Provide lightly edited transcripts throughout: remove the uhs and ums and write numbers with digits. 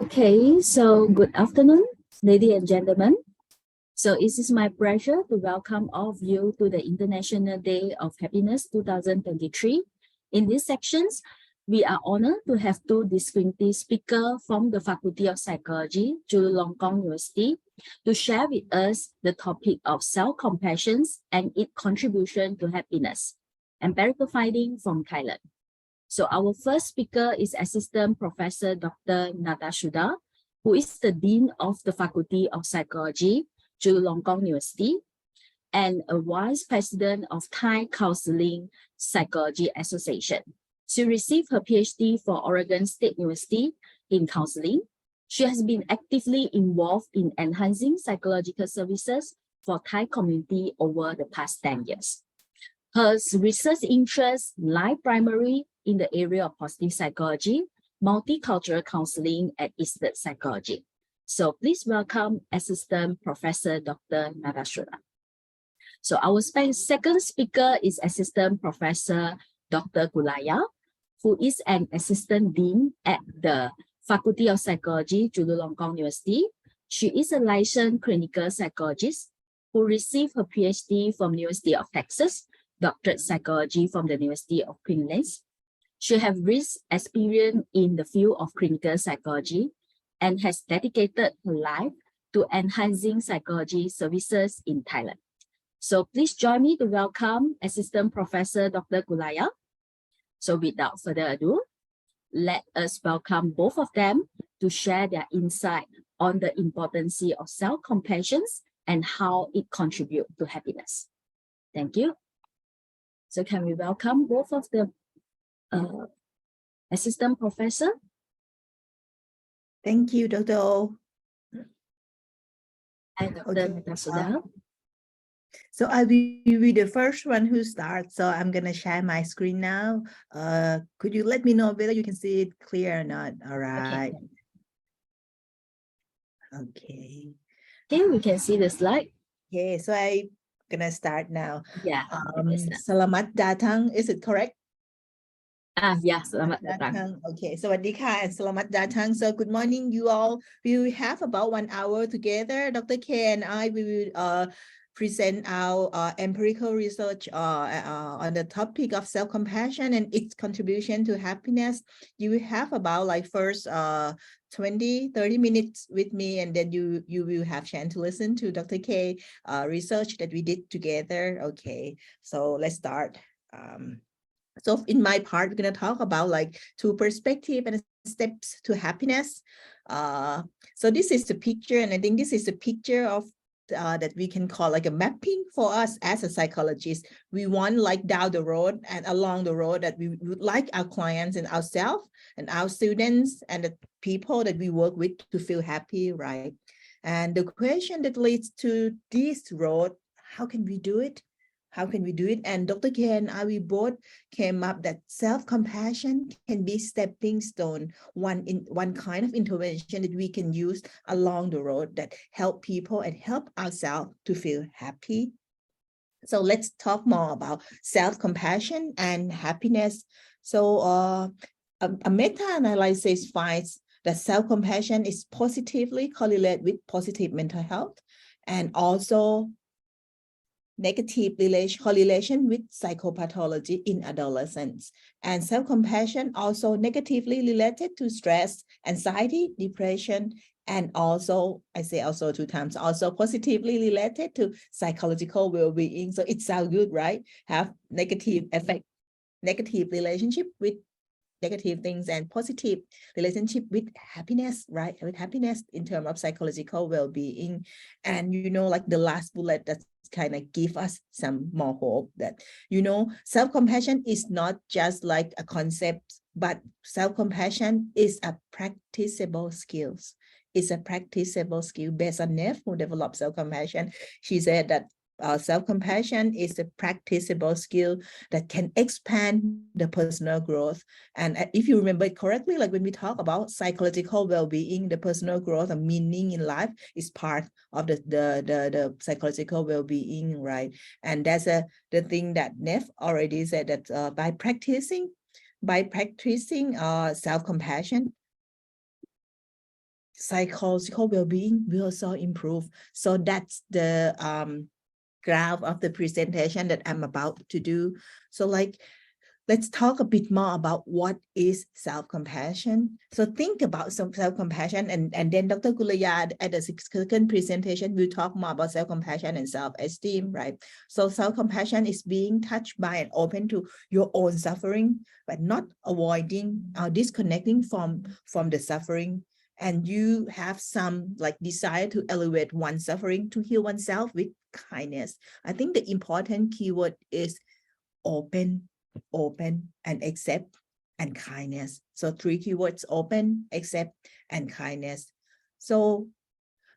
Okay, so good afternoon, ladies and gentlemen. So it is my pleasure to welcome all of you to the International Day of Happiness 2023. In these sections, we are honored to have two distinguished speakers from the Faculty of Psychology, Chulalongkorn University, to share with us the topic of self-compassion and its contribution to happiness, empirical finding from Thailand. So our first speaker is Assistant Professor Dr. Nattasuda, who is the Dean of the Faculty of Psychology, Chulalongkorn University, and a Vice President of Thai Counseling Psychology Association. She received her PhD from Oregon State University in counseling. She has been actively involved in enhancing psychological services for Thai community over the past 10 years. Her research interests lie primarily in the area of positive psychology, multicultural counseling, and Eastern psychology. So please welcome Assistant Professor Dr. Nattasuda. So our second speaker is Assistant Professor Dr. Kullaya, who is an Assistant Dean at the Faculty of Psychology, Chulalongkorn University. She is a licensed clinical psychologist who received her PhD from the University of Texas, doctorate psychology from the University of Queensland. She has rich experience in the field of clinical psychology and has dedicated her life to enhancing psychology services in Thailand. So please join me to welcome Assistant Professor Dr. Kullaya. So without further ado, let us welcome both of them to share their insight on the importance of self-compassion and how it contributes to happiness. Thank you. So can we welcome both of the Assistant Professor? Thank you, Dr. O. And Dr. Nattasuda. So I will be the first one who starts. So I'm going to share my screen now. Could you let me know whether you can see it clear or not? All right. Okay. Okay, we can see the slide. Okay, so I'm going to start now. Yeah. Selamat datang, is it correct? Yeah, selamat datang. Okay, sawadika and selamat datang. So good morning, you all. We will have about 1 hour together. Dr. K and I will present our empirical research on the topic of self-compassion and its contribution to happiness. You will have about like first 20-30 minutes with me, and then you will have chance to listen to Dr. K research that we did together. Okay, so let's start. So in my part, we're going to talk about like two perspectives and steps to happiness. So this is the picture, and I think this is the picture of that we can call like a mapping for us as a psychologist. We want like down the road and along the road that we would like our clients and ourselves and our students and the people that we work with to feel happy, right? And the question that leads to this road, how can we do it? How can we do it? And Dr. K and I, we both came up that self-compassion can be stepping stone, one kind of intervention that we can use along the road that help people and help ourselves to feel happy. So let's talk more about self-compassion and happiness. So a meta-analysis finds that self-compassion is positively correlated with positive mental health and also negative correlation with psychopathology in adolescents. And self-compassion also negatively related to stress, anxiety, depression, and also, I say also 2 times, also positively related to psychological well-being. So it sounds good, right? Have negative effect, negative relationship with negative things and positive relationship with happiness, right? With happiness in terms of psychological well-being. And, you know, like the last bullet that's kind of give us some more hope that, you know, self-compassion is not just like a concept, but self-compassion is a practicable skills. It's a practicable skill based on Neff, who developed self-compassion. She said that self-compassion is a practicable skill that can expand the personal growth. And if you remember correctly, like when we talk about psychological well-being, the personal growth and meaning in life is part of the psychological well-being, right? And that's the thing that Neff already said, that by practicing self-compassion, psychological well-being will also improve. So that's the graph of the presentation that I'm about to do. So like, let's talk a bit more about what is self-compassion. So think about some self-compassion, and then Dr. Kullaya at the second presentation will talk more about self-compassion and self-esteem, right? So self-compassion is being touched by and open to your own suffering, but not avoiding or disconnecting from the suffering. And you have some like desire to elevate one's suffering, to heal oneself with kindness. I think the important keyword is open, and accept, and kindness. So 3 keywords: open, accept, and kindness. So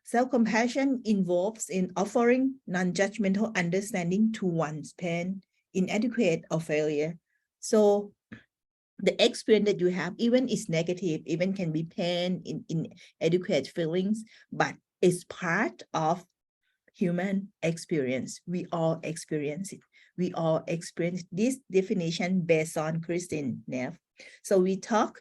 self-compassion involves in offering non-judgmental understanding to one's pain, inadequate, or failure. So the experience that you have, even is negative, even can be pain, inadequate feelings, but it's part of human experience. We all experience it. We all experience this definition based on Kristin Neff. So we talk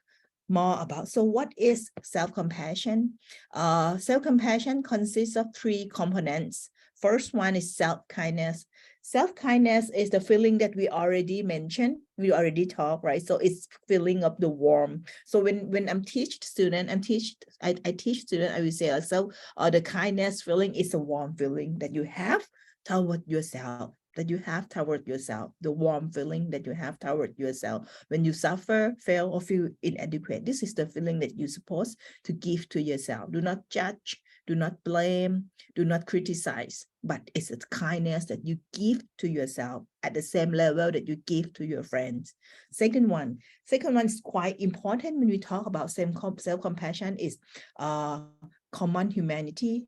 more about, so what is self-compassion? Self-compassion consists of 3 components. First one is self-kindness. Self-kindness is the feeling that we already mentioned, we already talked, right? So it's feeling of the warmth. So when I'm teach student, I teach student, I will say also, the kindness feeling is a warm feeling that you have toward yourself, the warm feeling that you have toward yourself. When you suffer, fail, or feel inadequate, this is the feeling that you're supposed to give to yourself. Do not judge, do not blame, do not criticize, but it's a kindness that you give to yourself at the same level that you give to your friends. Second one is quite important when we talk about self-compassion is common humanity.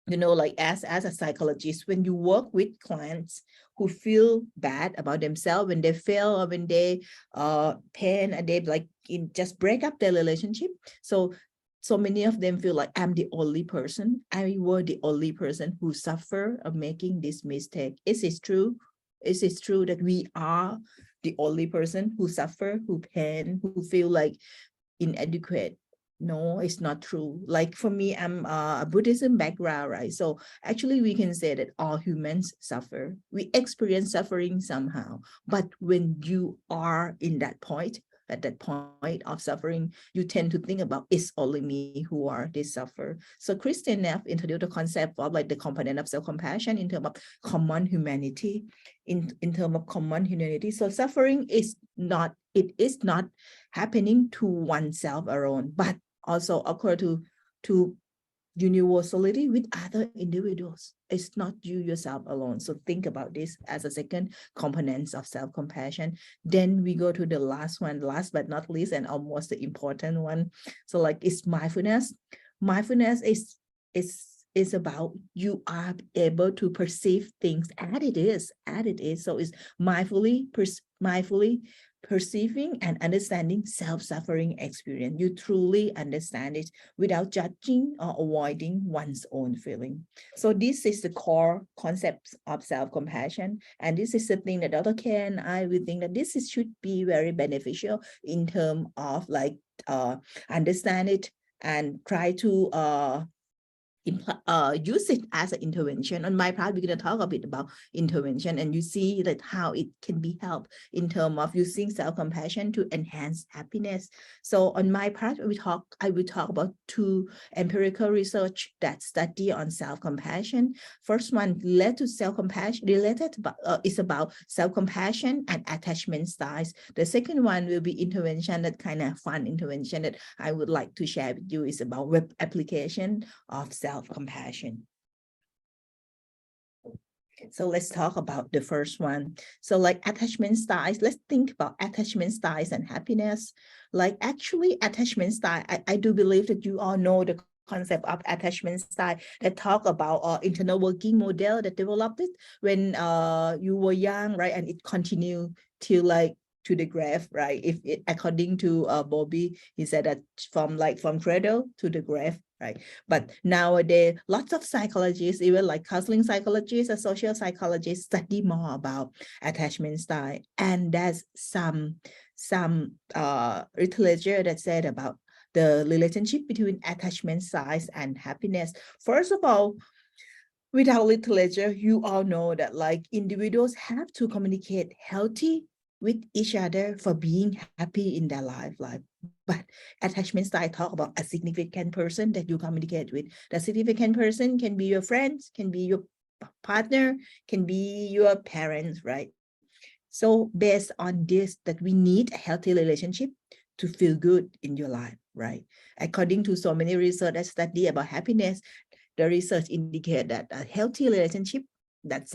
You know, like as a psychologist, when you work with clients who feel bad about themselves when they fail, or when they pain, and they like just break up their relationship, so many of them feel like I were the only person who suffer of making this mistake. Is it true? Is it true that we are the only person who suffer, who pain, who feel like inadequate? No, it's not true. Like for me, I'm a Buddhism background, right? So actually we can say that all humans suffer. We experience suffering somehow. But when you are in that point, at that point of suffering, you tend to think about it's only me who are this suffer. So Kristin Neff introduced the concept of like the component of self-compassion in terms of common humanity. In terms of common humanity, so suffering is not happening to oneself alone, but also occur to universality with other individuals. It's not you yourself alone. So think about this as a second component of self-compassion. Then we go to the last one, last but not least, and almost the important one. So like it's mindfulness. Mindfulness is about you are able to perceive things as it is. So it's mindfully perceiving and understanding self-suffering experience. You truly understand it without judging or avoiding one's own feeling. So this is the core concept of self-compassion. And this is the thing that Dr. Ken and I would think that this should be very beneficial in terms of like understand it and try to use it as an intervention. On my part, we're going to talk a bit about intervention, and you see that how it can be helped in terms of using self-compassion to enhance happiness. So on my part, I will talk about 2 empirical research that study on self-compassion. First one related to self-compassion, is about self-compassion and attachment styles. The second one will be intervention, that kind of fun intervention that I would like to share with you, is about web application of self-compassion. So let's talk about the first one. So like attachment styles, let's think about attachment styles and happiness. Like actually attachment style, I do believe that you all know the concept of attachment style that talk about internal working model that developed it when you were young, right? And it continued to like to the grave, right? If it, according to Bobby, he said that from cradle to the grave, right? But nowadays, lots of psychologists, even like counseling psychologists or social psychologists, study more about attachment style. And there's some literature that said about the relationship between attachment size and happiness. First of all, without literature, you all know that like individuals have to communicate healthy with each other for being happy in their life. But attachment style talk about a significant person that you communicate with. The significant person can be your friends, can be your partner, can be your parents, right? So based on this, that we need a healthy relationship to feel good in your life, right? According to so many research that study about happiness, the research indicate that a healthy relationship that's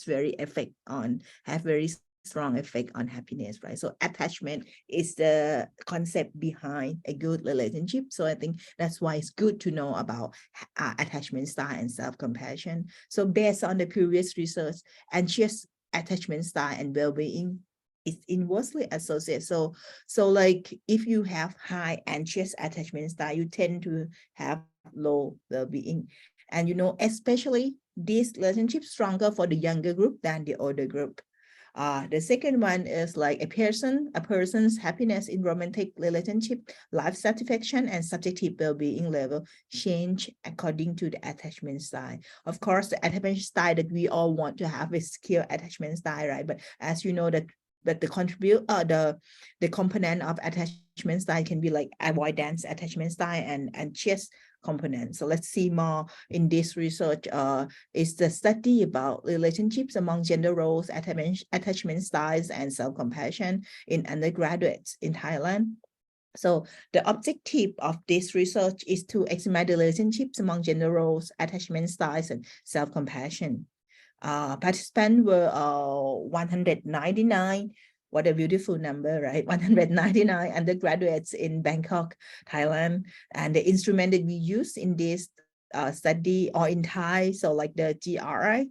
very have very strong effect on happiness, right? So attachment is the concept behind a good relationship. So I think that's why it's good to know about attachment style and self-compassion. So based on the previous research, anxious attachment style and well-being is inversely associated. So like if you have high anxious attachment style, you tend to have low well-being. And especially this relationship stronger for the younger group than the older group. The second one is like a person's happiness in romantic relationship, life satisfaction, and subjective well-being level change according to the attachment style. Of course, the attachment style that we all want to have is secure attachment style, right? But as you know that the component of attachment style can be like avoidance attachment style and anxious component. So let's see more in this research. Is the study about relationships among gender roles, attachment styles, and self-compassion in undergraduates in Thailand. So the objective of this research is to examine the relationships among gender roles, attachment styles, and self-compassion. Participants were 199. What a beautiful number, right? 199 undergraduates in Bangkok, Thailand. And the instrument that we use in this study or in Thai, so like the GRI,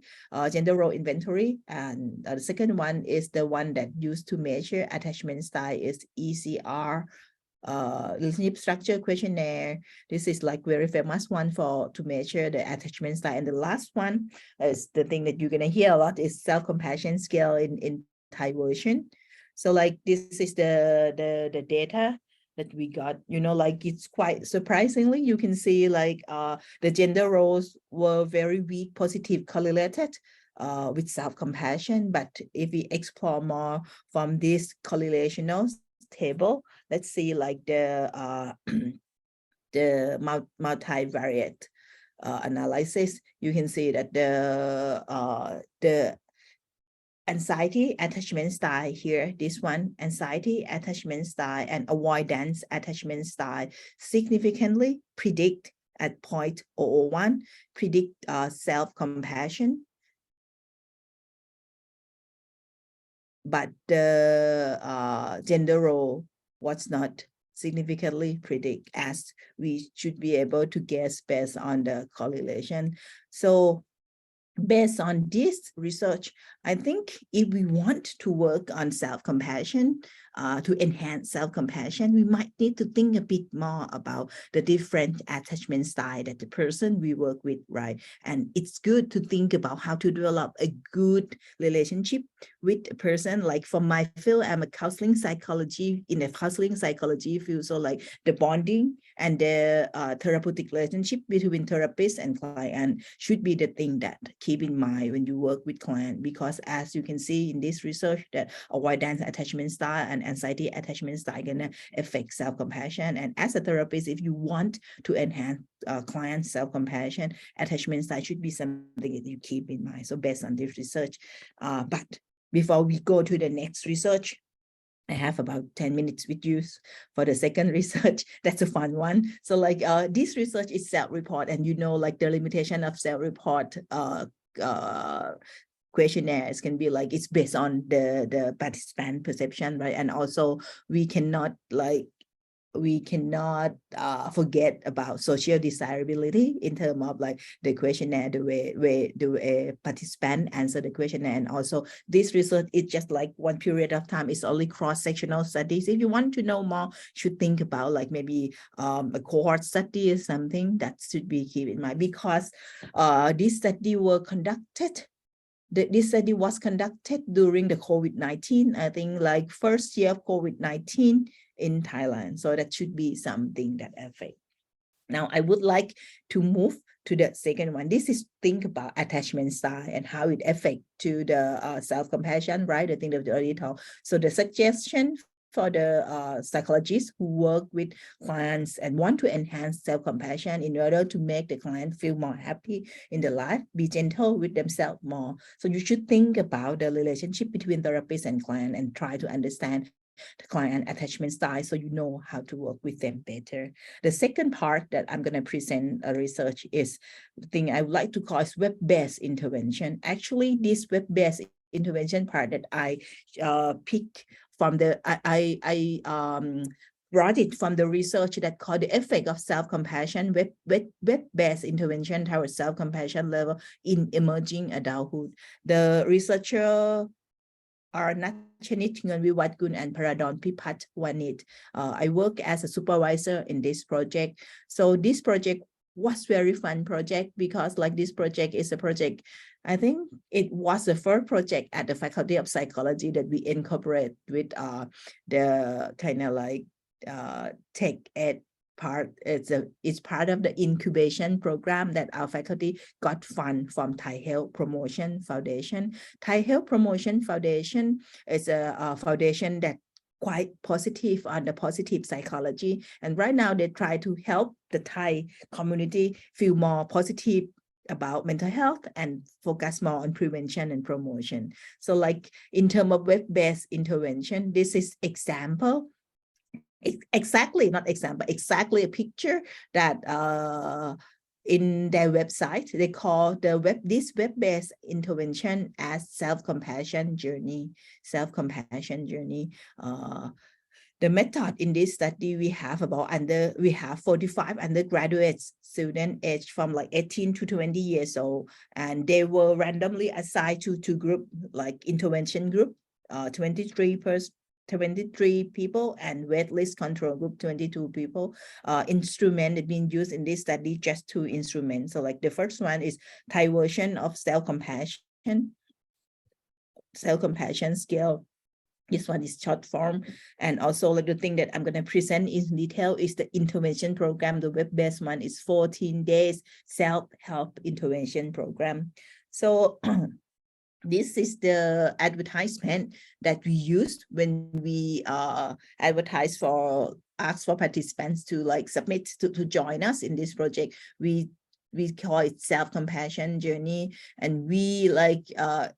gender role inventory. And the second one is the one that used to measure attachment style is ECR, relationship structure questionnaire. This is like very famous one to measure the attachment style. And the last one is the thing that you're gonna hear a lot is self-compassion scale in Thai version. So like this is the data that we got, like it's quite surprisingly, you can see like the gender roles were very weak, positive correlated with self-compassion. But if we explore more from this correlational table, let's see like the the multivariate analysis. You can see that the anxiety attachment style here, this one, anxiety attachment style and avoidance attachment style significantly predict at 0.001, predict self-compassion. But the gender role was not significantly predict, as we should be able to guess based on the correlation. So based on this research, I think if we want to work on self-compassion, to enhance self-compassion, we might need to think a bit more about the different attachment style that the person we work with, right? And it's good to think about how to develop a good relationship with a person. Like for my field, I'm a counseling psychology in the counseling psychology field. So like the bonding and the therapeutic relationship between therapist and client should be the thing that keep in mind when you work with client, because as you can see in this research that avoidance attachment style and anxiety attachment style gonna affect self-compassion. And as a therapist, if you want to enhance client self-compassion, attachment style should be something that you keep in mind. So based on this research, but before we go to the next research, I have about 10 minutes with you for the second research. That's a fun one. So like this research is self-report, and like the limitation of self-report questionnaires can be like it's based on the participant perception, right? And also we cannot forget about social desirability in terms of like the questionnaire, the way participant answer the questionnaire. And also this research is just like one period of time. It's only cross-sectional studies. If you want to know more, should think about like maybe a cohort study or something that should be keep in mind, because this study were conducted. This study was conducted during the COVID-19. I think like first year of COVID-19 in Thailand. So that should be something that affect. Now, I would like to move to the second one. This is think about attachment style and how it affect to the self-compassion, right? I think that we already talked. So the suggestion for the psychologists who work with clients and want to enhance self-compassion in order to make the client feel more happy in their life, be gentle with themselves more. So you should think about the relationship between therapist and client and try to understand the client attachment style so you know how to work with them better. The second part that I'm going to present a research is the thing I would like to call is web-based intervention. Actually, this web-based intervention part that I picked from the, I brought it from the research that called the effect of self-compassion, web-based intervention towards self-compassion level in emerging adulthood. The researcher are Natchanit Ngunwiwatgun and Paradon Pipat Wanit. I work as a supervisor in this project. So this project was very fun project because like this project is a project, I think it was the first project at the Faculty of Psychology that we incorporate with the kind of like tech ed part. It's part of the incubation program that our faculty got fund from Thai Health Promotion Foundation. Thai Health Promotion Foundation is a foundation that quite positive on the positive psychology. And right now they try to help the Thai community feel more positive about mental health and focus more on prevention and promotion. So like in terms of web-based intervention, this is example. Exactly, not example, exactly a picture that in their website, they call this web-based intervention as self-compassion journey, self-compassion journey. The method in this study, we have 45 undergraduate students aged from like 18 to 20 years old, and they were randomly assigned to two group, like intervention group, 23 people, and waitlist control group 22 people. Instrument that being used in this study, just 2 instruments. So like the first one is Thai version of self-compassion scale. This one is short form. And also like the thing that I'm going to present in detail is the intervention program. The web-based one is 14 days self-help intervention program. So this is the advertisement that we used when we advertise for ask for participants to like submit to join us in this project. We call it self-compassion journey, and we like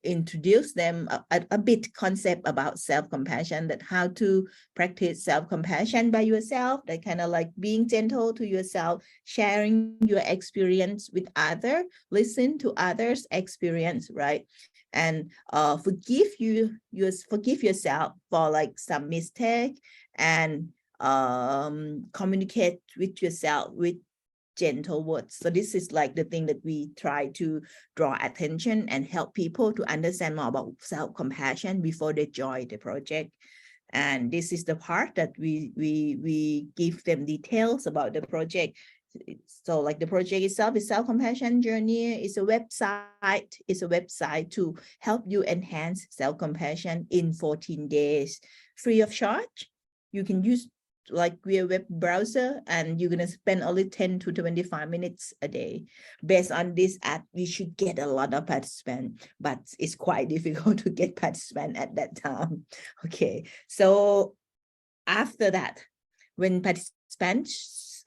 introduce them a bit concept about self-compassion, that how to practice self-compassion by yourself, that kind of like being gentle to yourself, sharing your experience with others, listen to others' experience, right? And forgive yourself for like some mistake, and communicate with yourself with gentle words. So this is like the thing that we try to draw attention and help people to understand more about self-compassion before they join the project. And this is the part that we give them details about the project. So like the project itself is self-compassion journey. It's a website to help you enhance self-compassion in 14 days, free of charge. You can use like via web browser, and you're going to spend only 10 to 25 minutes a day. Based on this app, we should get a lot of participants, but it's quite difficult to get participants at that time. Okay, so after that, when participants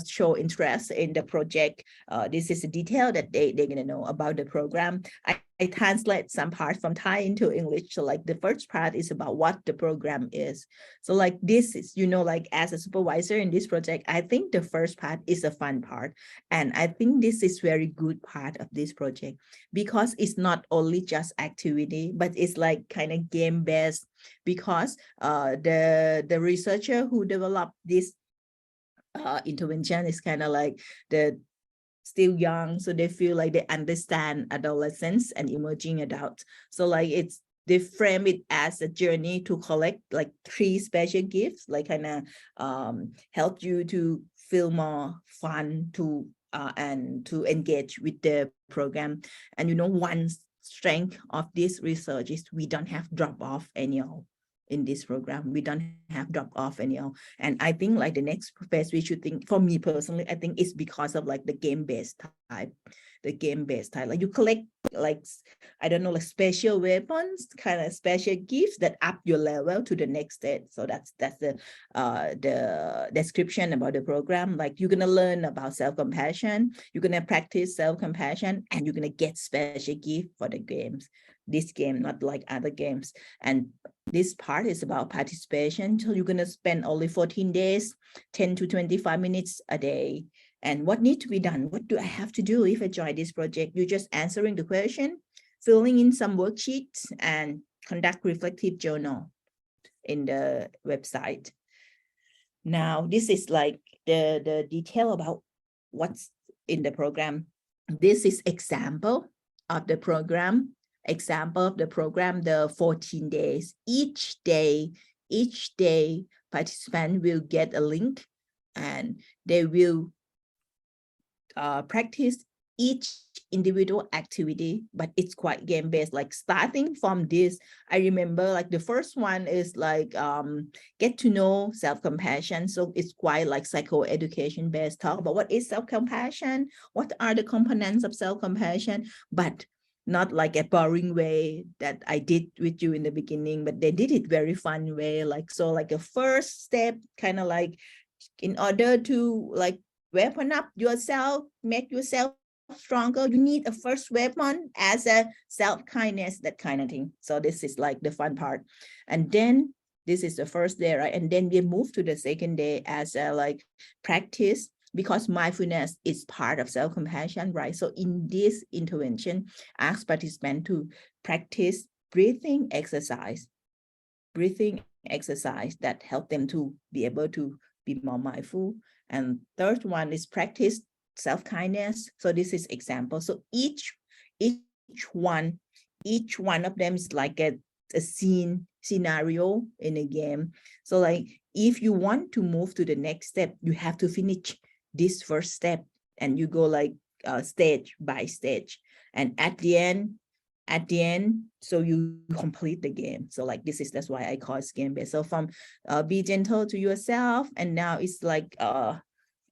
show interest in the project, this is a detail that they're going to know about the program. I translate some parts from Thai into English. So like the first part is about what the program is. So like this is, like as a supervisor in this project, I think the first part is a fun part. And I think this is very good part of this project, because it's not only just activity, but it's like kind of game based, because the researcher who developed this intervention is kind of like still young, so they feel like they understand adolescents and emerging adults. So like they frame it as a journey to collect like 3 special gifts, like kind of help you to feel more fun to and to engage with the program. And one strength of this research is we don't have drop off in this program. We don't have drop off anyhow. And I think like the next phase we should think, for me personally, I think it's because of like the game-based type, like you collect like, I don't know, like special weapons, kind of special gifts that up your level to the next stage. So that's the description about the program. Like you're gonna learn about self-compassion, you're gonna practice self-compassion, and you're gonna get special gift for the games. This game, not like other games. And this part is about participation. So you're gonna spend only 14 days, 10 to 25 minutes a day. And what needs to be done? What do I have to do if I join this project? You're just answering the question, filling in some worksheets, and conduct reflective journal in the website. Now, this is like the detail about what's in the program. This is example of the program. The 14 days. Each day, participant will get a link, and they will practice each individual activity, but it's quite game-based. Like starting from this, I remember like the first one is like get to know self-compassion. So it's quite like psycho-education based, talk about what is self-compassion, what are the components of self-compassion, but not like a boring way that I did with you in the beginning, but they did it very fun way. Like, so like a first step, kind of like in order to like weapon up yourself, make yourself stronger, you need a first weapon as a self-kindness, that kind of thing. So this is like the fun part. And then this is the first day, right? And then we move to the second day as a like practice, because mindfulness is part of self-compassion, right? So in this intervention, ask participants to practice breathing exercise that help them to be able to be more mindful. And third one is practice self-kindness. So this is example. So each one of them is like a scenario in a game. So like if you want to move to the next step, you have to finish this first step, and you go like stage by stage, and at the end, so you complete the game. So like that's why I call it game based. So from be gentle to yourself, and now it's like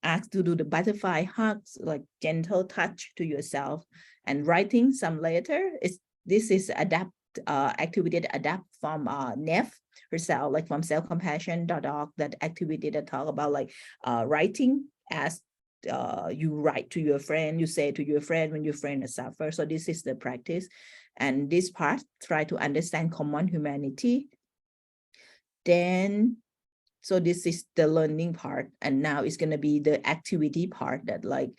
ask to do the butterfly hugs, like gentle touch to yourself, and writing some letter. This is activity that adapt from Neff herself, like from selfcompassion.org, that activity that talk about like writing as you write to your friend, you say to your friend when your friend is suffer. So this is the practice. And this part, try to understand common humanity. Then, so this is the learning part. And now it's going to be the activity part, that like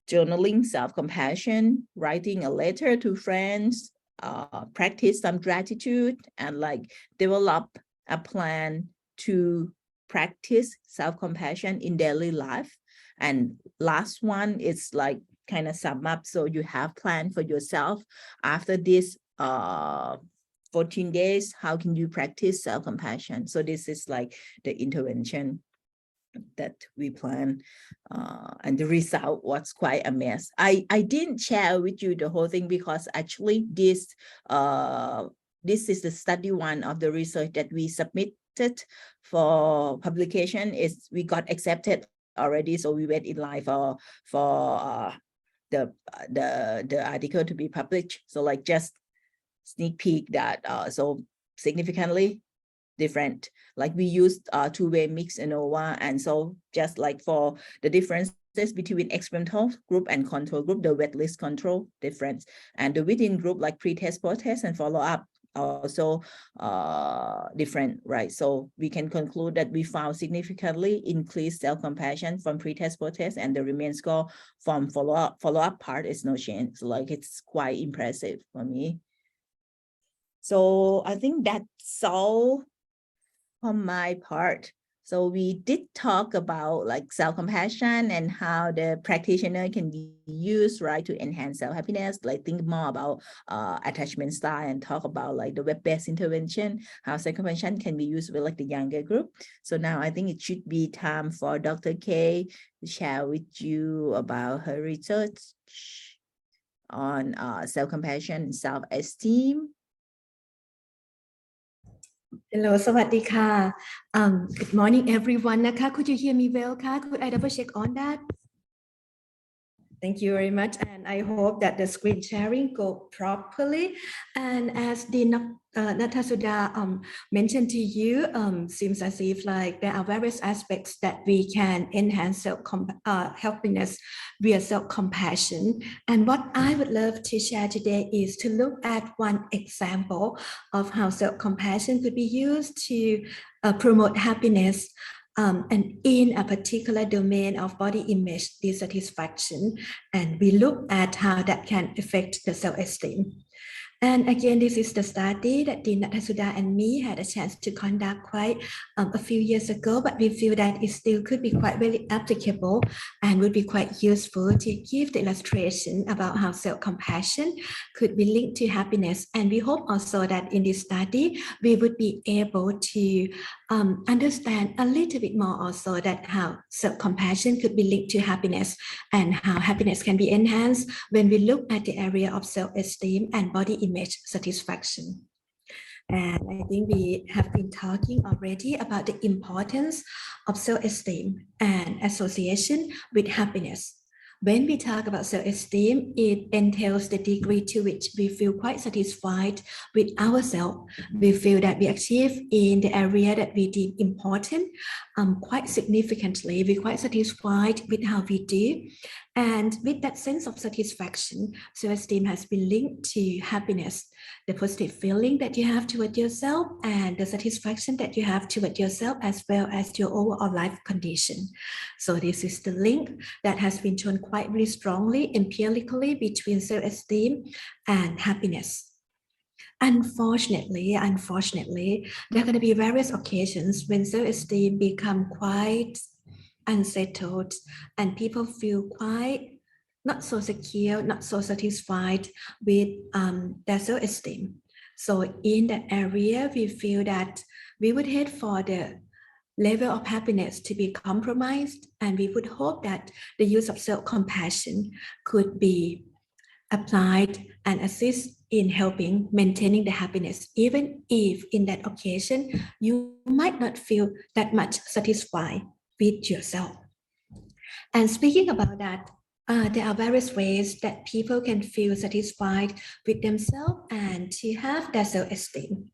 journaling, self-compassion, writing a letter to friends, practice some gratitude, and like develop a plan to practice self-compassion in daily life. And last one is like kind of sum up. So you have plan for yourself after this 14 days, how can you practice self-compassion? So this is like the intervention that we plan, and the result was quite a mess. I didn't share with you the whole thing, because actually this is the study one of the research that we submitted for publication. Is we got accepted already, so we wait in line for the article to be published. So like just sneak peek that so significantly different. Like we used two-way mix ANOVA, and so just like for the differences between experimental group and control group, the wet list control difference, and the within group like pre-test, post-test, and follow-up also different, right? So we can conclude that we found significantly increased self-compassion from pre-test, post-test, and the remaining score from follow-up part is no change. So like it's quite impressive for me. So I think that's all on my part. So we did talk about like self-compassion and how the practitioner can be used, right, to enhance self-happiness, like think more about attachment style, and talk about like the web-based intervention, how self-compassion can be used with like the younger group. So now I think it should be time for Dr. K to share with you about her research on self-compassion and self-esteem. Hello สวัสดีค่ะ Good morning everyone นะคะ Could you hear me well คะ Could I double check on that? Thank you very much, and I hope that the screen sharing go properly. And as Dean Nattasuda mentioned to you, seems as if like there are various aspects that we can enhance happiness via self-compassion. And what I would love to share today is to look at one example of how self-compassion could be used to promote happiness. And in a particular domain of body image dissatisfaction, and we look at how that can affect the self-esteem. And again, this is the study that Dean Nattasuda and me had a chance to conduct quite a few years ago, but we feel that it still could be quite very applicable and would be quite useful to give the illustration about how self-compassion could be linked to happiness. And we hope also that in this study, we would be able to understand a little bit more also that how self-compassion could be linked to happiness and how happiness can be enhanced when we look at the area of self-esteem and body image satisfaction. And I think we have been talking already about the importance of self-esteem and association with happiness. When we talk about self-esteem, it entails the degree to which we feel quite satisfied with ourselves. We feel that we achieve in the area that we deem important quite significantly. We're quite satisfied with how we do. And with that sense of satisfaction, self-esteem has been linked to happiness, the positive feeling that you have toward yourself and the satisfaction that you have toward yourself as well as your overall life condition. So this is the link that has been shown quite really strongly empirically between self-esteem and happiness. Unfortunately, there are going to be various occasions when self-esteem become quite unsettled and people feel quite not so secure, not so satisfied with their self-esteem. So in that area, we feel that we would head for the level of happiness to be compromised, and we would hope that the use of self-compassion could be applied and assist in helping maintaining the happiness, even if in that occasion you might not feel that much satisfied with yourself. And speaking about that, there are various ways that people can feel satisfied with themselves and to have their self-esteem.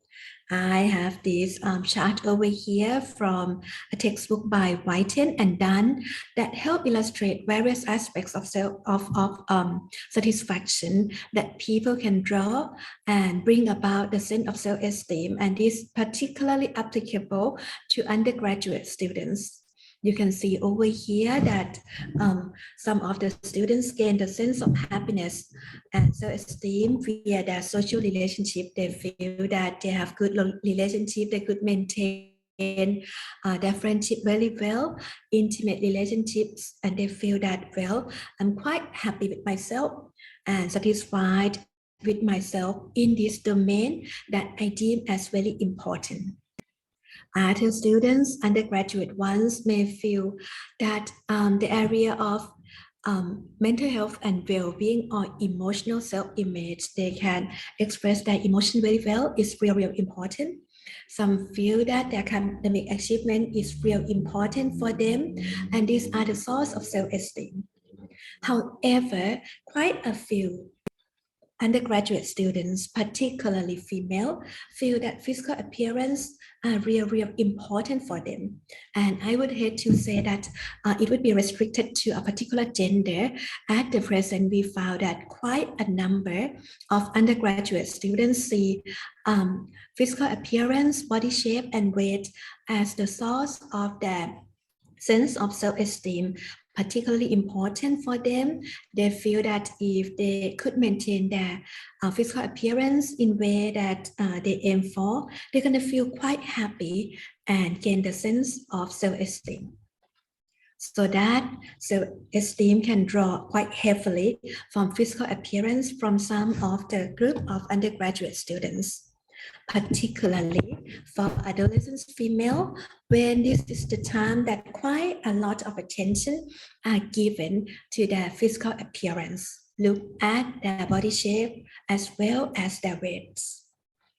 I have this chart over here from a textbook by Whiten and Dunn that help illustrate various aspects of satisfaction that people can draw and bring about the sense of self-esteem, and is particularly applicable to undergraduate students. You can see over here that some of the students gain the sense of happiness and self-esteem via their social relationship. They feel that they have good relationship, they could maintain their friendship very well, intimate relationships, and they feel that, well, I'm quite happy with myself and satisfied with myself in this domain that I deem as very important. Other students, undergraduate ones, may feel that the area of mental health and well-being or emotional self-image, they can express their emotion very well, is real important. Some feel that their academic achievement is real important for them, and these are the source of self-esteem. However, quite a few undergraduate students, particularly female, feel that physical appearance are real important for them. And I would hate to say that it would be restricted to a particular gender. At the present, we found that quite a number of undergraduate students see physical appearance, body shape, and weight as the source of their sense of self-esteem, particularly important for them. They feel that if they could maintain their physical appearance in way that they aim for, they're going to feel quite happy and gain the sense of self-esteem. So that self-esteem can draw quite heavily from physical appearance from some of the group of undergraduate students, particularly for adolescents female, when this is the time that quite a lot of attention are given to their physical appearance. Look at their body shape as well as their weights.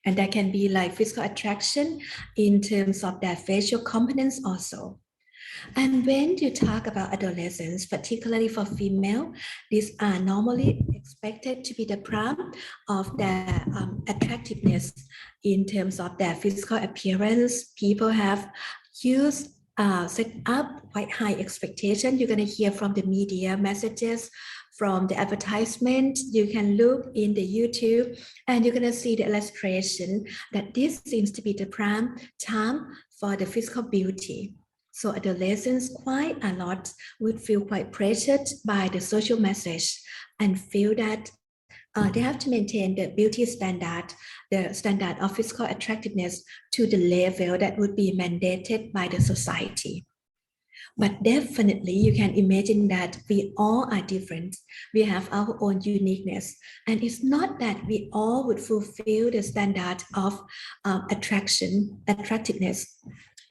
And that can be like physical attraction in terms of their facial components also. And when you talk about adolescence, particularly for female, these are normally expected to be the prime of their attractiveness in terms of their physical appearance. People have used set up quite high expectation. You're going to hear from the media messages, from the advertisement. You can look in the YouTube and you're going to see the illustration that this seems to be the prime time for the physical beauty. So adolescents quite a lot would feel quite pressured by the social message and feel that they have to maintain the beauty standard, the standard of physical attractiveness to the level that would be mandated by the society. But definitely you can imagine that we all are different. We have our own uniqueness. And it's not that we all would fulfill the standard of attractiveness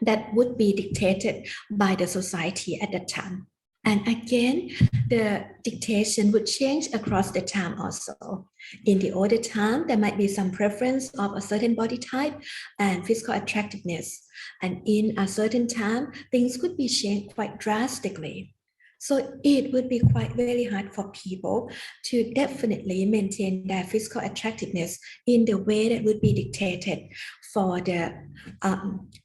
that would be dictated by the society at that time. And again, the dictation would change across the time also. In the older time, there might be some preference of a certain body type and physical attractiveness. And in a certain time, things could be changed quite drastically. So it would be quite very hard for people to definitely maintain their physical attractiveness in the way that would be dictated for the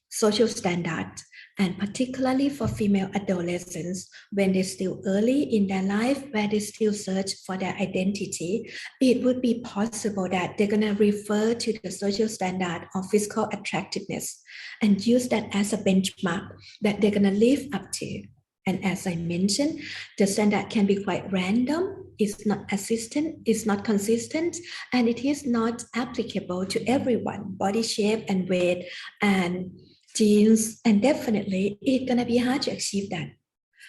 social standard, and particularly for female adolescents when they're still early in their life, where they still search for their identity. It would be possible that they're going to refer to the social standard of physical attractiveness and use that as a benchmark that they're going to live up to. And as I mentioned, the standard can be quite random, it's not consistent, and it is not applicable to everyone, body shape and weight and genes, and definitely it's gonna be hard to achieve that.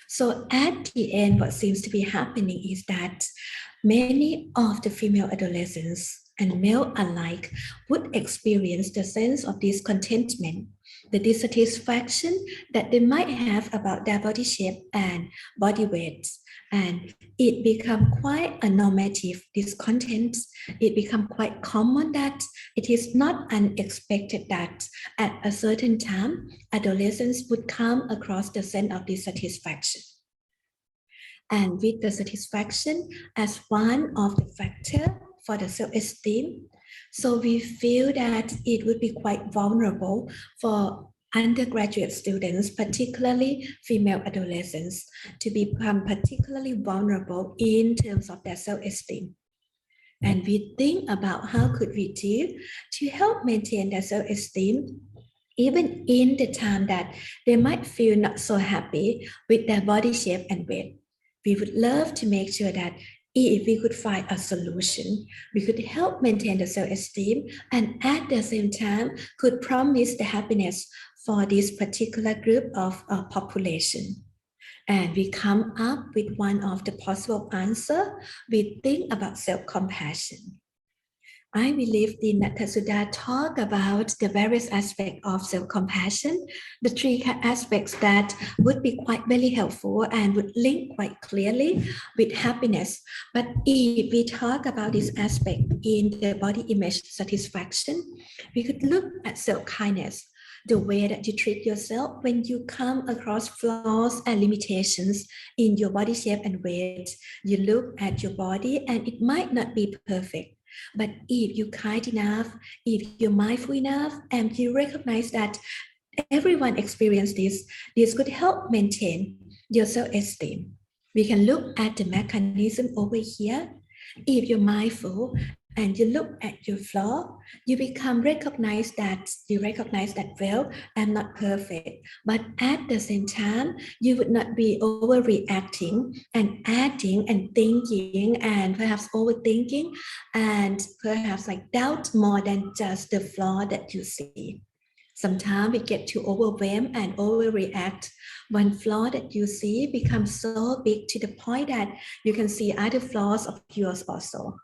So at the end, what seems to be happening is that many of the female adolescents and male alike would experience the sense of discontentment, the dissatisfaction that they might have about their body shape and body weight. And it become quite a normative discontent. It become quite common that it is not unexpected that at a certain time, adolescents would come across the sense of dissatisfaction. And with the satisfaction as one of the factors for the self-esteem, so we feel that it would be quite vulnerable for undergraduate students, particularly female adolescents, to become particularly vulnerable in terms of their self-esteem. And we think about how could we do to help maintain their self-esteem even in the time that they might feel not so happy with their body shape and weight. We would love to make sure that if we could find a solution, we could help maintain the self-esteem and at the same time could promise the happiness for this particular group of population. And we come up with one of the possible answers. We think about self-compassion. I believe the Nattasuda talk about the various aspects of self-compassion, the three aspects that would be quite very helpful and would link quite clearly with happiness. But if we talk about this aspect in the body image satisfaction, we could look at self-kindness, the way that you treat yourself when you come across flaws and limitations in your body shape and weight. You look at your body and it might not be perfect. But if you're kind enough, if you're mindful enough, and you recognize that everyone experiences this could help maintain your self-esteem. We can look at the mechanism over here. If you're mindful and you look at your flaw, you recognize that, well, I'm not perfect. But at the same time, you would not be overreacting and adding and thinking and perhaps overthinking and perhaps like doubt more than just the flaw that you see. Sometimes we get too overwhelmed and overreact. One flaw that you see becomes so big to the point that you can see other flaws of yours also.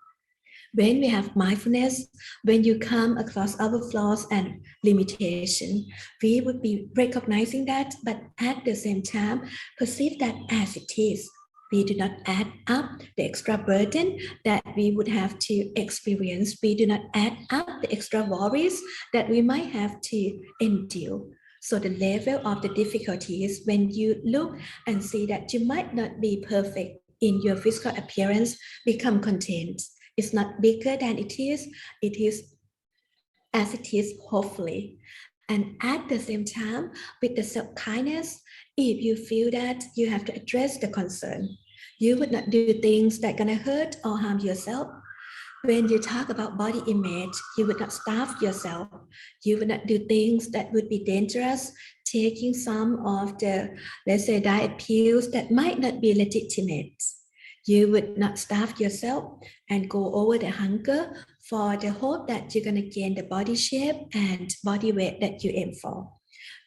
When we have mindfulness, when you come across our flaws and limitation, we would be recognizing that, but at the same time, perceive that as it is. We do not add up the extra burden that we would have to experience. We do not add up the extra worries that we might have to endure. So the level of the difficulties when you look and see that you might not be perfect in your physical appearance become contained. It's not bigger than it is as it is, hopefully. And at the same time, with the self-kindness, if you feel that you have to address the concern, you would not do things that are going to hurt or harm yourself. When you talk about body image, you would not starve yourself. You would not do things that would be dangerous, taking some of the, let's say, diet pills that might not be legitimate. You would not starve yourself and go over the hunger for the hope that you're going to gain the body shape and body weight that you aim for.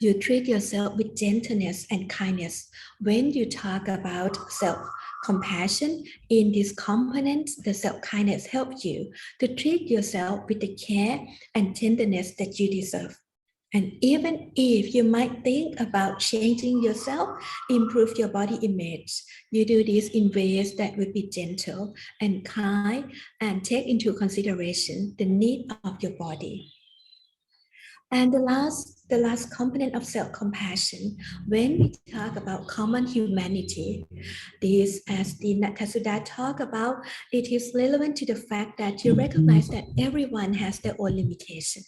You treat yourself with gentleness and kindness. When you talk about self-compassion, in this component, the self-kindness helps you to treat yourself with the care and tenderness that you deserve. And even if you might think about changing yourself, improve your body image, you do this in ways that would be gentle and kind and take into consideration the need of your body. And the last component of self-compassion, when we talk about common humanity, this, as the Nattasuda talked about, it is relevant to the fact that you recognize that everyone has their own limitation.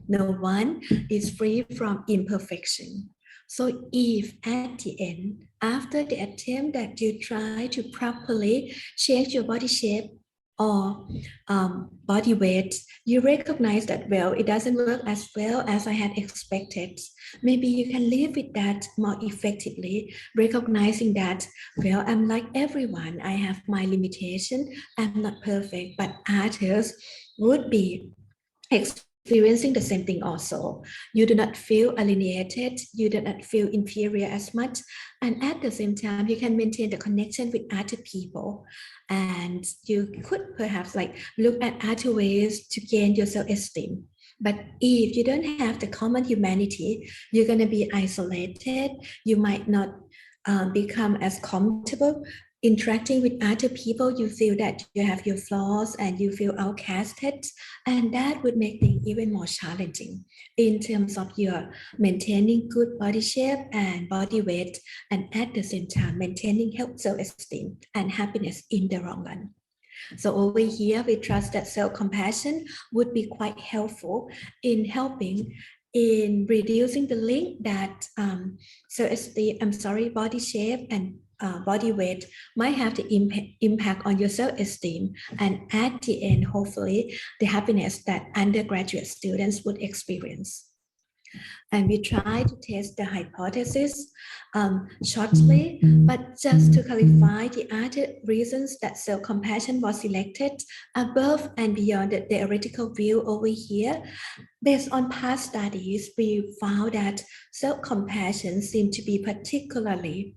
No one is free from imperfection. So if at the end, after the attempt that you try to properly change your body shape or body weight, you recognize that, well, it doesn't work as well as I had expected. Maybe you can live with that more effectively, recognizing that, well, I'm like everyone. I have my limitation. I'm not perfect, but others would be experiencing the same thing also. You do not feel alienated, you do not feel inferior as much, and at the same time you can maintain the connection with other people, and you could perhaps like look at other ways to gain your self-esteem. But if you don't have the common humanity, you're going to be isolated, you might not become as comfortable interacting with other people. You feel that you have your flaws and you feel outcasted, and that would make things even more challenging in terms of your maintaining good body shape and body weight, and at the same time maintaining health, self-esteem and happiness in the long run. So over here, we trust that self-compassion would be quite helpful in helping in reducing the link that body shape and body weight might have the impact on your self-esteem, and at the end, hopefully, the happiness that undergraduate students would experience. And we try to test the hypothesis shortly, but just to clarify the other reasons that self-compassion was selected above and beyond the theoretical view over here. Based on past studies, we found that self-compassion seemed to be particularly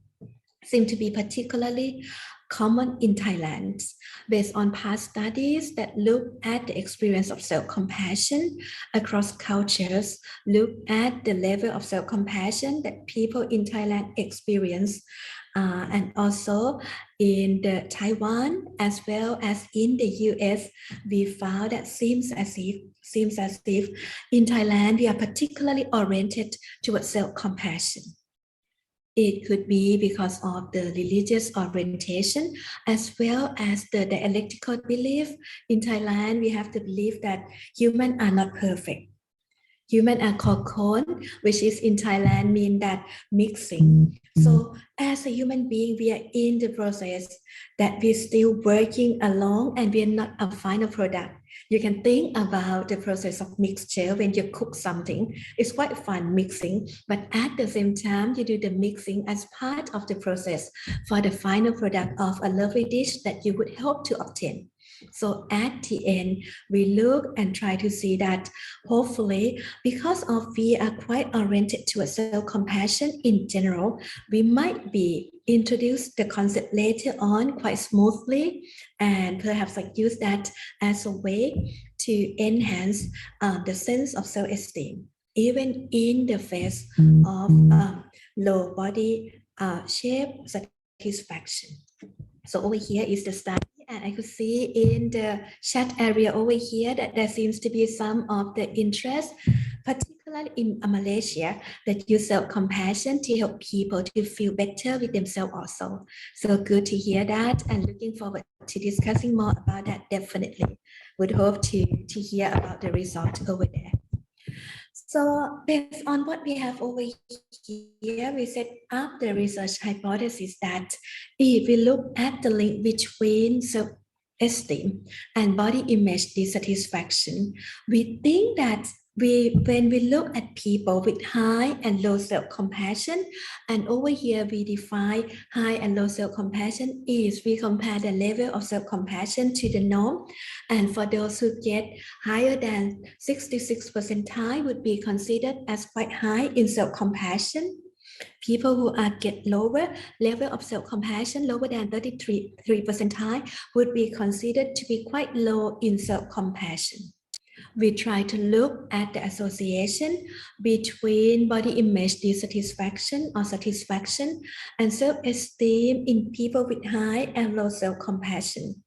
common in Thailand. Based on past studies that look at the experience of self-compassion across cultures, look at the level of self-compassion that people in Thailand experience, and also in the Taiwan as well as in the US, we found that seems as if in Thailand we are particularly oriented towards self-compassion. It could be because of the religious orientation as well as the dialectical belief. In Thailand, we have the belief that humans are not perfect. Humans are kokon, which is in Thailand mean that mixing. So as a human being, we are in the process that we're still working along and we're not a final product. You can think about the process of mixture when you cook something. It's quite fun mixing, but at the same time, you do the mixing as part of the process for the final product of a lovely dish that you would hope to obtain. So at the end, we look and try to see that hopefully, because of we are quite oriented to self-compassion in general, we might be introduce the concept later on quite smoothly, and perhaps like use that as a way to enhance the sense of self-esteem, even in the face of low body shape satisfaction. So over here is the study, and I could see in the chat area over here that there seems to be some of the interest, particularly in Malaysia, that use self-compassion to help people to feel better with themselves also. So good to hear that, and looking forward to discussing more about that definitely. Would hope to hear about the result over there. So based on what we have over here, we set up the research hypothesis that if we look at the link between self-esteem and body image dissatisfaction, we think that when we look at people with high and low self-compassion, and over here we define high and low self-compassion is we compare the level of self-compassion to the norm, and for those who get higher than 66 percentile would be considered as quite high in self-compassion. People who get lower level of self-compassion, lower than 33 percentile, would be considered to be quite low in self-compassion. We try to look at the association between body image dissatisfaction or satisfaction and self-esteem in people with high and low self-compassion.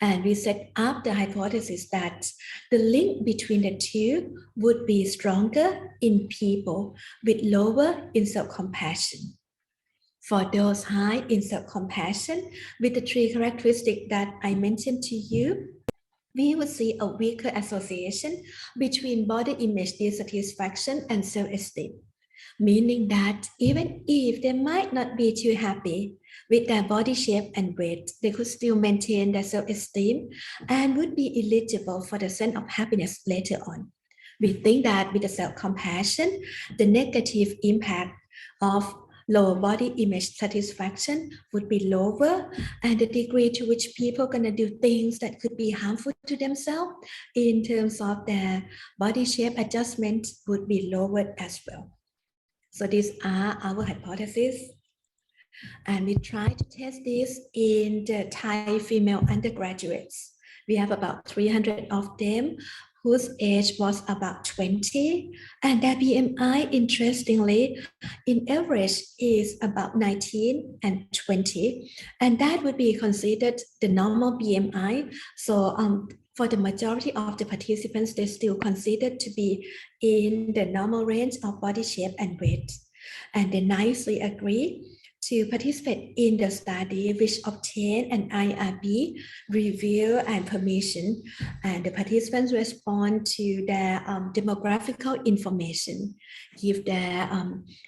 And we set up the hypothesis that the link between the two would be stronger in people with lower in self-compassion. For those high in self-compassion, with the three characteristics that I mentioned to you, we would see a weaker association between body image dissatisfaction and self-esteem, meaning that even if they might not be too happy with their body shape and weight, they could still maintain their self-esteem and would be eligible for the sense of happiness later on. We think that with the self-compassion, the negative impact of low body image satisfaction would be lower, and the degree to which people are going to do things that could be harmful to themselves in terms of their body shape adjustment would be lowered as well. So these are our hypotheses. And we try to test this in the Thai female undergraduates. We have about 300 of them whose age was about 20, and their BMI, interestingly, in average is about 19 and 20, and that would be considered the normal BMI. So for the majority of the participants, they still considered to be in the normal range of body shape and weight, and they nicely agree to participate in the study, which obtained an IRB review and permission, and the participants respond to their demographical information, give their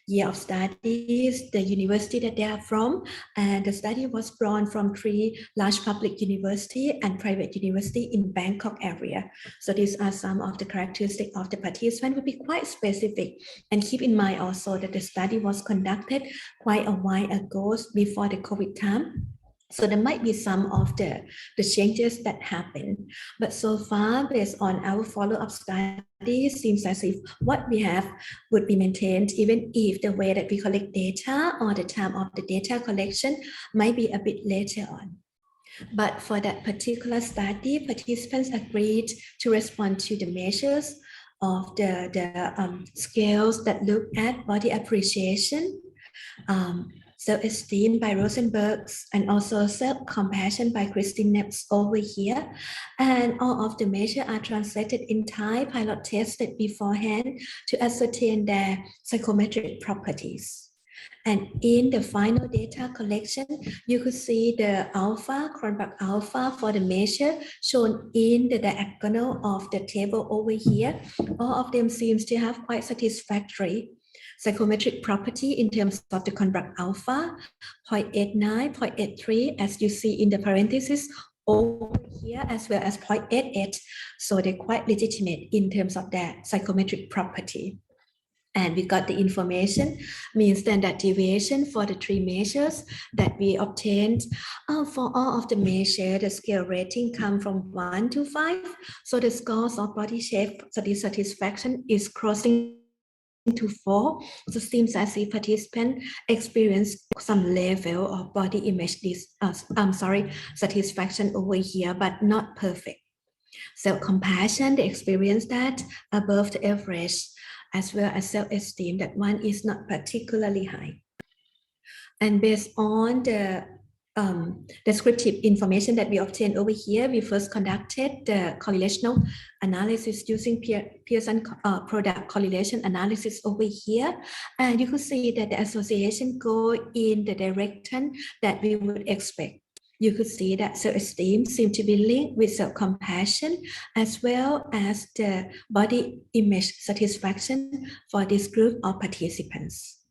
year of studies, the university that they are from, and the study was run from 3 large public university and private university in Bangkok area. So these are some of the characteristics of the participant, would be quite specific. And keep in mind also that the study was conducted quite a while ago before the COVID time. So there might be some of the changes that happen. But so far, based on our follow-up studies, seems as if what we have would be maintained, even if the way that we collect data or the time of the data collection might be a bit later on. But for that particular study, participants agreed to respond to the measures of the scales that look at body appreciation, self-esteem by Rosenberg, and also self-compassion by Christine Neps over here. And all of the measures are translated in Thai, pilot tested beforehand to ascertain their psychometric properties. And in the final data collection, you could see the alpha, Cronbach alpha for the measure shown in the diagonal of the table over here. All of them seems to have quite satisfactory psychometric property in terms of the Cronbach alpha, 0.89, 0.83, as you see in the parentheses over here, as well as 0.88. So they're quite legitimate in terms of their psychometric property. And we got the information, mean standard deviation for the 3 measures that we obtained. For all of the measures, the scale rating come from 1 to 5. So the scores of body shape satisfaction is crossing to 4. So it seems as if participants experience some level of body image satisfaction over here, but not perfect. Self-compassion, they experience that above the average, as well as self-esteem, that one is not particularly high. And based on the descriptive information that we obtained over here, we first conducted the correlational analysis using Pearson product correlation analysis over here. And you could see that the association go in the direction that we would expect. You could see that self-esteem seems to be linked with self-compassion as well as the body image satisfaction for this group of participants.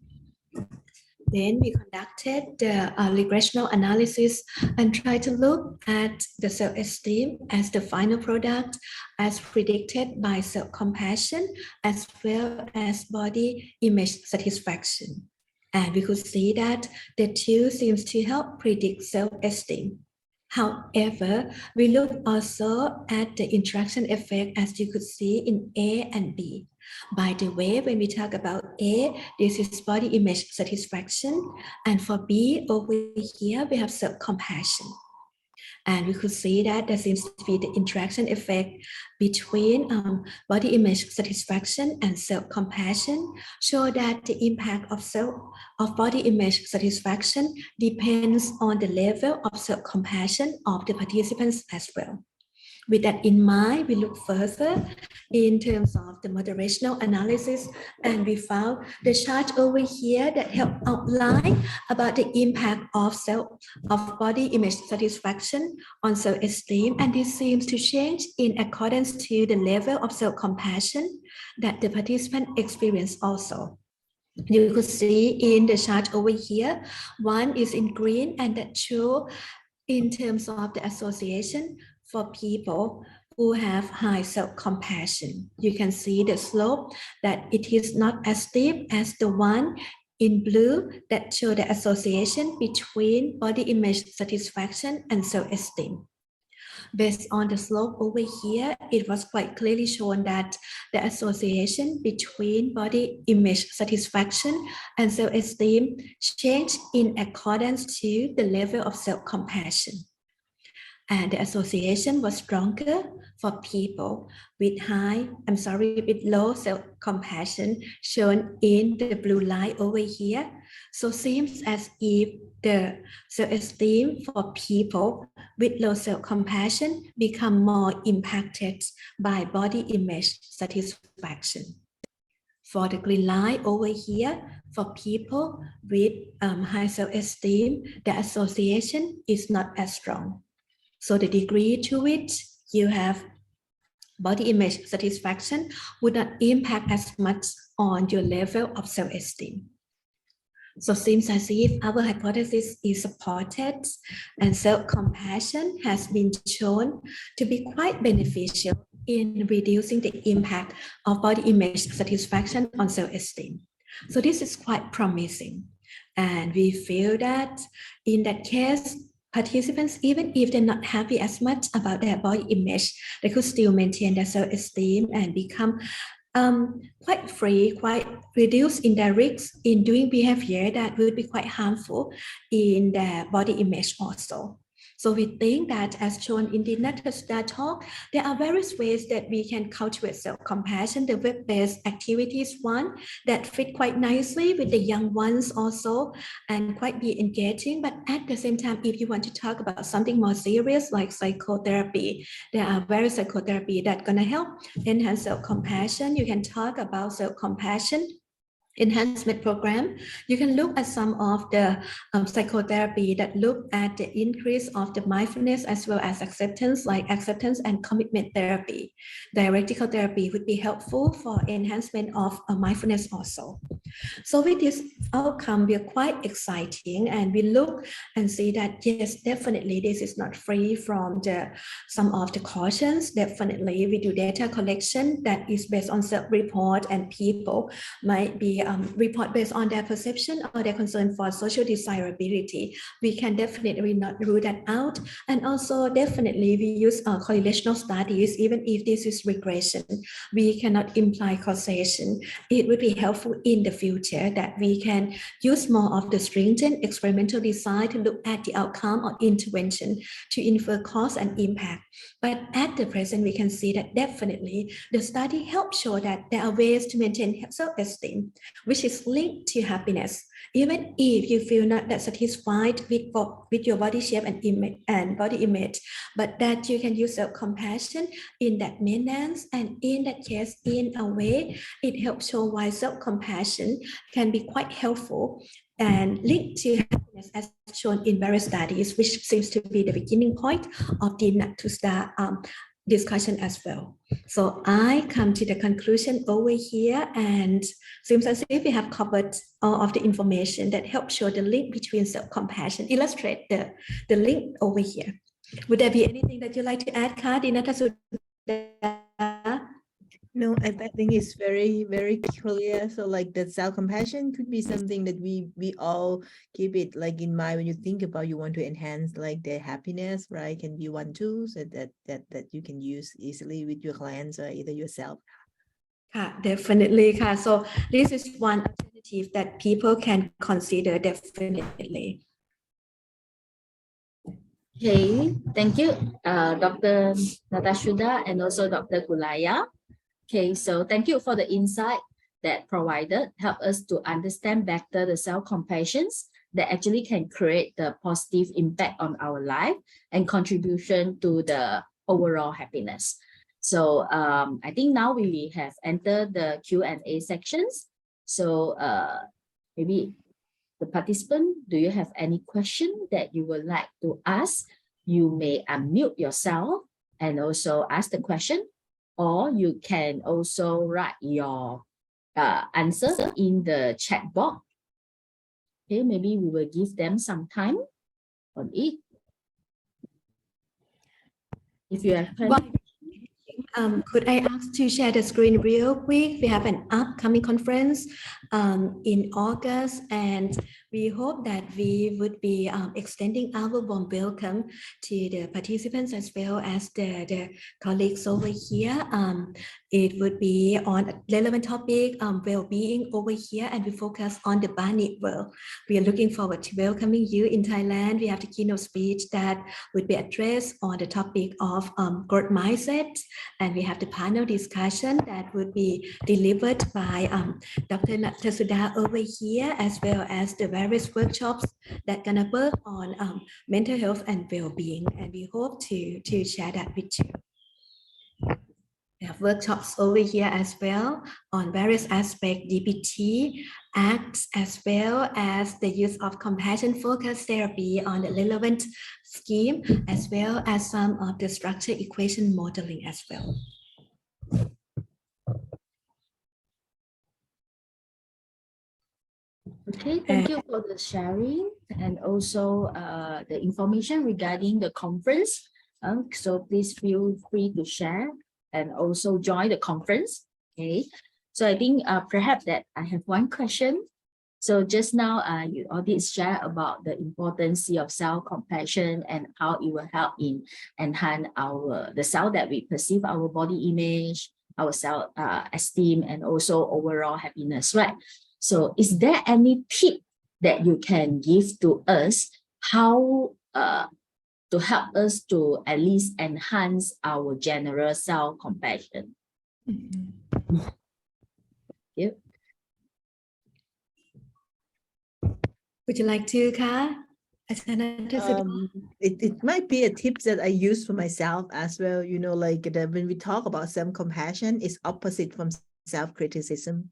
Then we conducted the regressional analysis and tried to look at the self-esteem as the final product as predicted by self-compassion as well as body image satisfaction. And we could see that the two seems to help predict self-esteem. However, we look also at the interaction effect as you could see in A and B. By the way, when we talk about A, this is body image satisfaction. And for B, over here, we have self-compassion. And we could see that there seems to be the interaction effect between body image satisfaction and self-compassion, show that the impact of body image satisfaction depends on the level of self-compassion of the participants as well. With that in mind, we look further in terms of the moderational analysis, and we found the chart over here that help outline about the impact of body image satisfaction on self-esteem, and this seems to change in accordance to the level of self-compassion that the participant experience also. You could see in the chart over here, one is in green, and that show in terms of the association for people who have high self-compassion. You can see the slope that it is not as steep as the one in blue that show the association between body image satisfaction and self-esteem. Based on the slope over here, it was quite clearly shown that the association between body image satisfaction and self-esteem changed in accordance to the level of self-compassion. And the association was stronger for people with low self-compassion, shown in the blue line over here. So it seems as if the self-esteem for people with low self-compassion become more impacted by body image satisfaction. For the green line over here, for people with high self-esteem, the association is not as strong. So the degree to which you have body image satisfaction would not impact as much on your level of self-esteem. So it seems as if our hypothesis is supported and self-compassion has been shown to be quite beneficial in reducing the impact of body image satisfaction on self-esteem. So this is quite promising. And we feel that in that case, participants, even if they're not happy as much about their body image, they could still maintain their self-esteem and become quite free, quite reduced in their risks in doing behavior that would be quite harmful in their body image also. So we think that, as shown in the Nattasuda talk, there are various ways that we can cultivate self-compassion. The web-based activities one that fit quite nicely with the young ones also and quite be engaging. But at the same time, if you want to talk about something more serious like psychotherapy, there are various psychotherapy that gonna help enhance self-compassion. You can talk about self-compassion enhancement program. You can look at some of the psychotherapy that look at the increase of the mindfulness as well as acceptance, like acceptance and commitment therapy. Dialectical therapy would be helpful for enhancement of mindfulness also. So with this outcome, we are quite exciting, and we look and see that yes, definitely this is not free from some of the cautions. Definitely we do data collection that is based on self-report, and people might be report based on their perception or their concern for social desirability. We can definitely not rule that out. And also definitely we use correlational studies. Even if this is regression, we cannot imply causation. It would be helpful in the future that we can can use more of the stringent experimental design to look at the outcome or intervention to infer cause and impact. But at the present, we can see that definitely the study helps show that there are ways to maintain self-esteem, which is linked to happiness. Even if you feel not that satisfied with your body shape and body image, but that you can use self-compassion in that maintenance, and in that case, in a way, it helps show why self-compassion can be quite helpful and linked to happiness as shown in various studies, which seems to be the beginning point of the Nattasuda discussion as well. So I come to the conclusion over here, and seems as if we have covered all of the information that helps show the link between self-compassion, illustrate the link over here. Would there be anything that you'd like to add, Kadi Nattasuda? No, I think it's very, very clear. So like that self-compassion could be something that we all keep it like in mind when you think about you want to enhance like their happiness, right? Can be one tool so that you can use easily with your clients or either yourself. Definitely. So this is one alternative that people can consider definitely. Okay, thank you, Dr. Nattasuda and also Dr. Kullaya. Okay, so thank you for the insight that provided, help us to understand better the self-compassions that actually can create the positive impact on our life and contribution to the overall happiness. So I think now we have entered the Q&A sections. So maybe the participant, do you have any question that you would like to ask? You may unmute yourself and also ask the question, or you can also write your answer in the chat box. Okay, maybe we will give them some time on it. If you have questions. Could I ask to share the screen real quick? We have an upcoming conference in August, and we hope that we would be extending our warm welcome to the participants as well as the colleagues over here. It would be on a relevant topic, well-being over here, and we focus on the Bani world. We are looking forward to welcoming you in Thailand. We have the keynote speech that would be addressed on the topic of growth mindset, and we have the panel discussion that would be delivered by Dr. Nattasuda over here, as well as the various workshops that gonna work on mental health and well-being, and we hope to share that with you. We have workshops over here as well on various aspects, DBT, ACT, as well as the use of compassion-focused therapy on the relevant scheme, as well as some of the structure equation modeling as well. Okay, thank you for the sharing and also the information regarding the conference. So please feel free to share and also join the conference. Okay, so I think perhaps that I have one question. So just now you all did share about the importance of self-compassion and how it will help in enhance the self that we perceive, our body image, our self-esteem, and also overall happiness, right? So is there any tip that you can give to us how to help us to at least enhance our general self-compassion? Yep. Would you like to, Ka? It might be a tip that I use for myself as well. You know, like when we talk about self-compassion, it's opposite from self-criticism.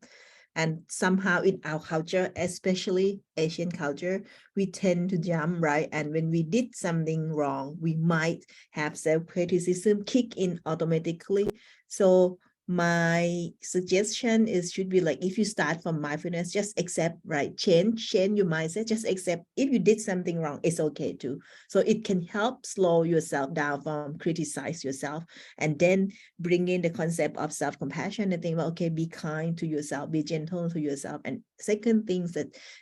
And somehow in our culture, especially Asian culture, we tend to jump, right? And when we did something wrong, we might have self-criticism kick in automatically. So my suggestion should be like, if you start from mindfulness, just accept, right? Change your mindset, just accept if you did something wrong, it's okay too. So it can help slow yourself down from criticize yourself, and then bring in the concept of self-compassion and think, well, okay, be kind to yourself, be gentle to yourself. And second things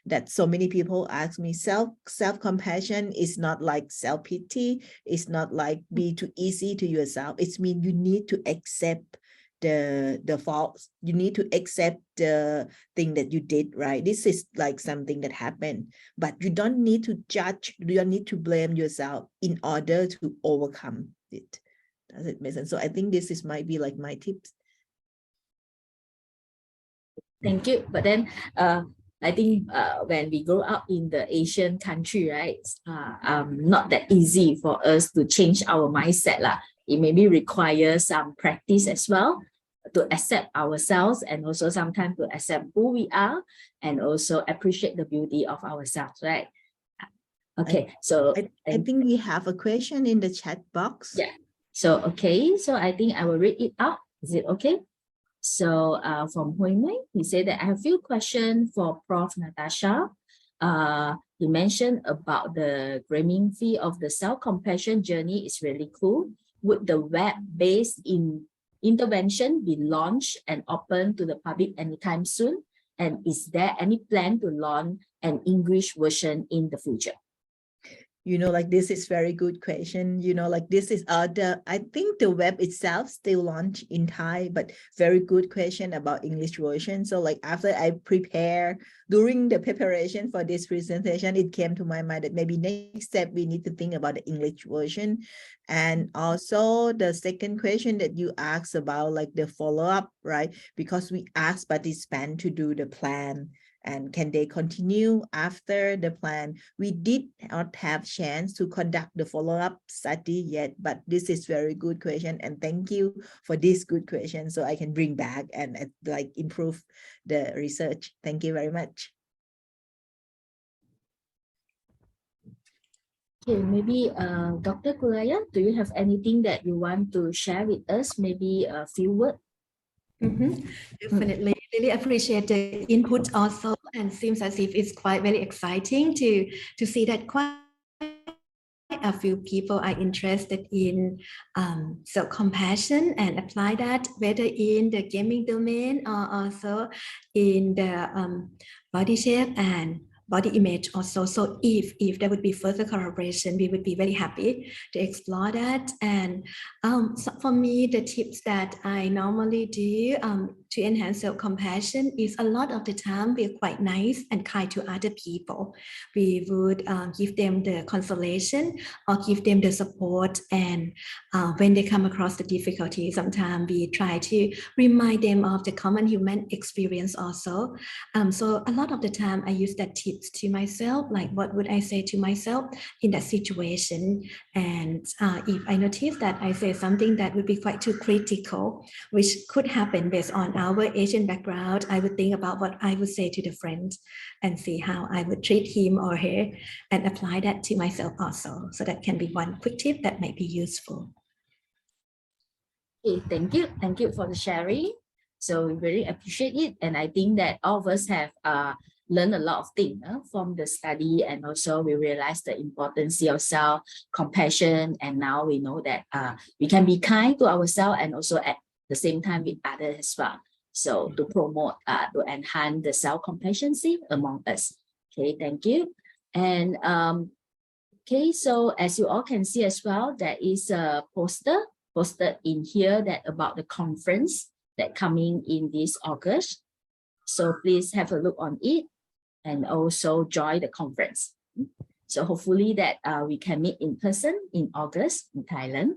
that so many people ask me, self-compassion is not like self-pity. It's not like be too easy to yourself. It's mean you need to accept the faults. You need to accept the thing that you did, right? This is like something that happened, but you don't need to judge, you don't need to blame yourself in order to overcome it. Does it make sense? So I think this is might be like my tips. Thank you. But then I think when we grow up in the Asian country, right, not that easy for us to change our mindset lah. It maybe requires some practice as well to accept ourselves, and also sometimes to accept who we are, and also appreciate the beauty of ourselves, right? Okay, so I think we have a question in the chat box. Yeah. So okay, so I think I will read it out. Is it okay? So from Hui Mei, he said that I have a few questions for Prof Natasha. He mentioned about the grooming fee of the self-compassion journey is really cool. Would the web-based intervention be launched and open to the public anytime soon? And is there any plan to launch an English version in the future? You know, like this is very good question. You know, like this is I think the web itself still launched in Thai, but very good question about English version. So like after I prepare, during the preparation for this presentation, it came to my mind that maybe next step we need to think about the English version. And also the second question that you asked about like the follow-up, right? Because we asked participants to do the plan. And can they continue after the plan? We did not have chance to conduct the follow-up study yet, but this is very good question. And thank you for this good question. So I can bring back and like improve the research. Thank you very much. Okay, maybe Dr. Kullaya, do you have anything that you want to share with us? Maybe a few words? Definitely, really appreciate the input also, and seems as if it's quite very exciting to see that quite a few people are interested in self-compassion and apply that whether in the gaming domain or also in the body shape and body image also. So if there would be further collaboration, we would be very happy to explore that. And so for me, the tips that I normally do to enhance self-compassion is a lot of the time we're quite nice and kind to other people. We would give them the consolation or give them the support, and when they come across the difficulty, sometimes we try to remind them of the common human experience also. So a lot of the time I use that tips to myself, like what would I say to myself in that situation. And if I notice that I say something that would be quite too critical, which could happen based on our Asian background, I would think about what I would say to the friend and see how I would treat him or her and apply that to myself also. So that can be one quick tip that might be useful. Okay, thank you. Thank you for the sharing. So we really appreciate it. And I think that all of us have learned a lot of things from the study, and also we realized the importance of self-compassion. And now we know that we can be kind to ourselves and also at the same time with others as well. So to promote, to enhance the self-compassion among us. Okay, thank you. And okay, so as you all can see as well, there is a poster posted in here that about the conference that coming in this August. So please have a look on it and also join the conference. So hopefully that we can meet in person in August in Thailand.